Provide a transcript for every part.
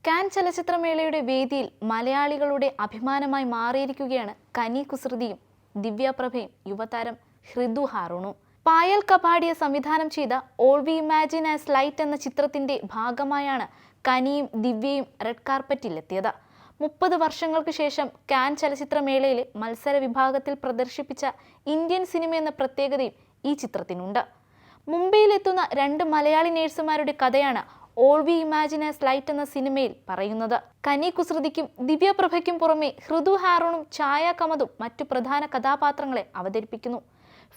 Can ചലച്ചിത്രമേളയുടെ വേദിയിൽ മലയാളികളുടെ അഭിമാനമായി മാറിയിരിക്കുകയാണ് കനി കുസൃതിയും ദിവ്യപ്രഭയും യുവതാരം ഹൃദു ഹാറൂണും. പായൽ കപാടിയ സംവിധാനം ചെയ്ത all we imagine as light എന്ന ചിത്രത്തിന്റെ ഭാഗമായാണ് കനിയും ദിവ്യയും റെഡ് കാർപ്പറ്റിലെത്തിയത്. 30 വർഷങ്ങൾക്ക് ശേഷം കാൻ ചലച്ചിത്രമേളയിലെ മത്സര വിഭാഗത്തിൽ പ്രദർശിപ്പിച്ച ഇന്ത്യൻ സിനിമ എന്ന പ്രത്യേകതയും ഈ ചിത്രത്തിനുണ്ട്. മുംബൈയിലെത്തുന്ന 2 മലയാളി നേഴ്സുമാരുടെ കഥയാണ് all we imagine as light എന്ന സിനിമയിൽ പറയുന്നത്. കനി കുസൃതിക്കും ദിവ്യപ്രഭയ്ക്കും പുറമെ ഹൃദു ഹാറൂണും ഛായ കമതും മറ്റു പ്രധാന കഥാപാത്രങ്ങളെ അവതരിപ്പിക്കുന്നു.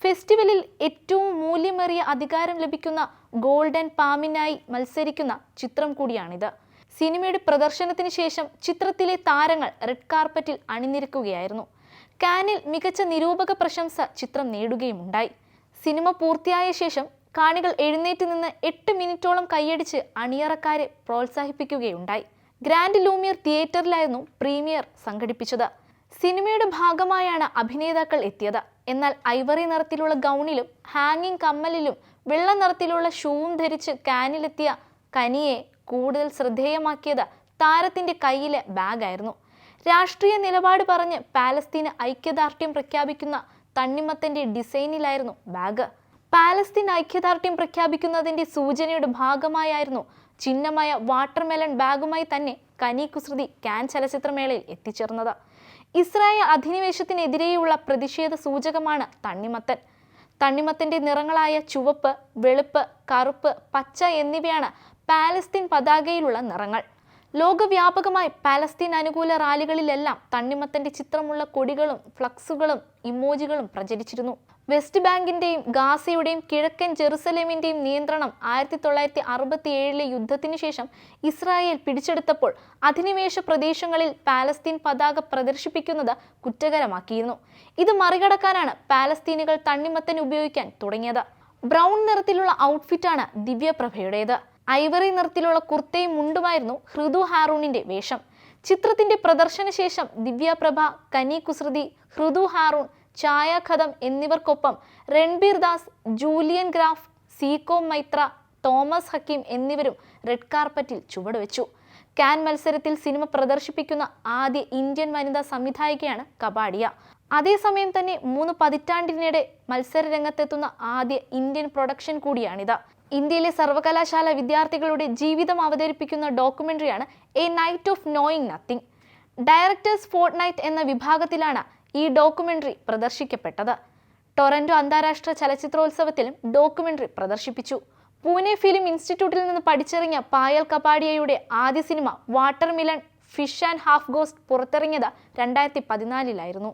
ഫെസ്റ്റിവലിൽ ഏറ്റവും മൂല്യമേറിയ അധികാരം ലഭിക്കുന്ന ഗോൾഡൻ പാമിനായി മത്സരിക്കുന്ന ചിത്രം കൂടിയാണിത്. സിനിമയുടെ പ്രദർശനത്തിന് ശേഷം ചിത്രത്തിലെ താരങ്ങൾ റെഡ് കാർപ്പറ്റിൽ അണിനിരക്കുകയായിരുന്നു. കാനിൽ മികച്ച നിരൂപക പ്രശംസ ചിത്രം നേടുകയുമുണ്ടായി. സിനിമ പൂർത്തിയായ ശേഷം കാണികൾ എഴുന്നേറ്റ് നിന്ന് 8 മിനിറ്റോളം കൈയടിച്ച് അണിയറക്കാരെ പ്രോത്സാഹിപ്പിക്കുകയുണ്ടായി. ഗ്രാൻഡ് ലൂമിയർ തിയേറ്ററിലായിരുന്നു പ്രീമിയർ സംഘടിപ്പിച്ചത്. സിനിമയുടെ ഭാഗമായാണ് അഭിനേതാക്കൾ എത്തിയത്. എന്നാൽ ഐവറി നിറത്തിലുള്ള ഗൗണിലും ഹാങ്ങിങ് കമ്മലിലും വെള്ള നിറത്തിലുള്ള ഷൂവും ധരിച്ച് കാനിലെത്തിയ കനിയെ കൂടുതൽ ശ്രദ്ധേയമാക്കിയത് താരത്തിന്റെ കയ്യിലെ ബാഗായിരുന്നു. രാഷ്ട്രീയ നിലപാട് പറഞ്ഞ് പാലസ്തീന് ഐക്യദാർഢ്യം പ്രഖ്യാപിക്കുന്ന തണ്ണിമത്തന്റെ ഡിസൈനിലായിരുന്നു ബാഗ്. പാലസ്തീൻ ഐക്യദാർഢ്യം പ്രഖ്യാപിക്കുന്നതിന്റെ സൂചനയുടെ ഭാഗമായായിരുന്നു ചിഹ്നമായ വാട്ടർമെലൺ ബാഗുമായി തന്നെ കനി കുസൃതി കാൻ ചലച്ചിത്രമേളയിൽ എത്തിച്ചേർന്നത്. ഇസ്രായേൽ അധിനിവേശത്തിനെതിരെയുള്ള പ്രതിഷേധ സൂചകമാണ് തണ്ണിമത്തൻ. തണ്ണിമത്തന്റെ നിറങ്ങളായ ചുവപ്പ്, വെളുപ്പ്, കറുപ്പ്, പച്ച എന്നിവയാണ് പാലസ്തീൻ പതാകയിലുള്ള നിറങ്ങൾ. ലോകവ്യാപകമായി പാലസ്തീൻ അനുകൂല റാലികളിലെല്ലാം തണ്ണിമത്തന്റെ ചിത്രമുള്ള കൊടികളും ഫ്ലക്സുകളും ഇമോജികളും പ്രചരിച്ചിരുന്നു. വെസ്റ്റ് ബാങ്കിന്റെയും ഗാസയുടെയും കിഴക്കൻ ജെറുസലേമിന്റെയും നിയന്ത്രണം 1967 യുദ്ധത്തിന് ശേഷം ഇസ്രായേൽ പിടിച്ചെടുത്തപ്പോൾ അധിനിവേശ പ്രദേശങ്ങളിൽ പാലസ്തീൻ പതാക പ്രദർശിപ്പിക്കുന്നത് കുറ്റകരമാക്കിയിരുന്നു. ഇത് മറികടക്കാനാണ് പാലസ്തീനികൾ തണ്ണിമത്തൻ ഉപയോഗിക്കാൻ തുടങ്ങിയത്. ബ്രൗൺ നിറത്തിലുള്ള ഔട്ട്ഫിറ്റാണ് ദിവ്യപ്രഭയുടേത്. ഐവറി നിറത്തിലുള്ള കുർത്തയും മുണ്ടുമായിരുന്നു ഹൃദു ഹാറൂണിന്റെ വേഷം. ചിത്രത്തിന്റെ പ്രദർശന ശേഷം ദിവ്യപ്രഭ, കനി കുസൃതി, ഹൃദു ഹാറൂൺ, ഛായ ഖദം എന്നിവർക്കൊപ്പം Ranbir Das, Julien Graff, Zico Maitra, Thomas Hakim എന്നിവരും റെഡ് കാർപ്പറ്റിൽ ചുവടുവെച്ചു. കാൻ മത്സരത്തിൽ സിനിമ പ്രദർശിപ്പിക്കുന്ന ആദ്യ ഇന്ത്യൻ വനിതാ സംവിധായികയാണ് കപാടിയ. അതേസമയം തന്നെ 3 പതിറ്റാണ്ടിനിടെ മത്സര രംഗത്തെത്തുന്ന ആദ്യ ഇന്ത്യൻ പ്രൊഡക്ഷൻ കൂടിയാണിത്. ഇന്ത്യയിലെ സർവകലാശാല വിദ്യാർത്ഥികളുടെ ജീവിതം അവതരിപ്പിക്കുന്ന ഡോക്യുമെന്ററിയാണ് a night of knowing nothing. Directors fortnight എന്ന വിഭാഗത്തിലാണ് ഈ ഡോക്യുമെന്ററി പ്രദർശിക്കപ്പെട്ടത്. ടൊറന്റോ അന്താരാഷ്ട്ര ചലച്ചിത്രോത്സവത്തിലും ഡോക്യുമെന്ററി പ്രദർശിപ്പിച്ചു. പൂനെ ഫിലിം ഇൻസ്റ്റിറ്റ്യൂട്ടിൽ നിന്ന് പഠിച്ചിറങ്ങിയ പായൽ കപാടിയയുടെ ആദ്യ cinema watermelon fish and half ghost പുറത്തിറങ്ങിയത് 2014 ലായിരുന്നു.